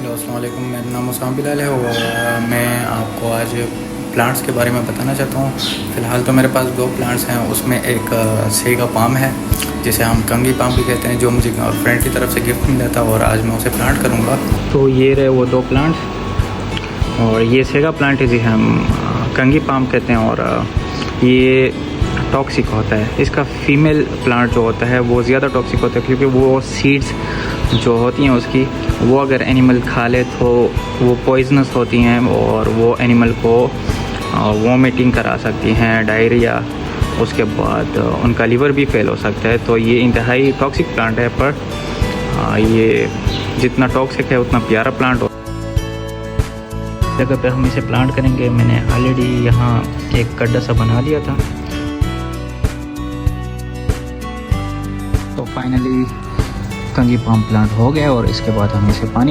Hello अस्सलाम वालेकुम, मेरा नाम उसामा बिलाल है और मैं आपको आज प्लांट्स के बारे में बताना चाहता हूँ। फ़िलहाल तो मेरे पास दो प्लांट्स हैं, उसमें एक सेगा पाम है जिसे हम कंगी पाम भी कहते हैं, जो मुझे फ्रेंड की तरफ से गिफ्ट मिला था और आज मैं उसे प्लांट करूँगा। तो ये रहे वो दो प्लांट्स और ये सेगा प्लांट है जिसे हम कंगी पाम कहते हैं और ये टॉक्सिक होता है। इसका फीमेल प्लांट जो होता है वो ज़्यादा टॉक्सिक होता है क्योंकि वो सीड्स जो होती हैं उसकी, वो अगर एनिमल खा ले तो वो पॉइजनस होती हैं और वो एनिमल को वॉमिटिंग करा सकती हैं, डायरिया, उसके बाद उनका लीवर भी फेल हो सकता है। तो ये इंतहाई टॉक्सिक प्लांट है, पर ये जितना टॉक्सिक है उतना प्यारा प्लांट हो। जगह पे हम इसे प्लांट करेंगे, मैंने ऑलरेडी यहाँ एक गड्ढा सा बना दिया था। तो फाइनली कंगी पाम प्लांट हो गया और इसके बाद हम इसे पानी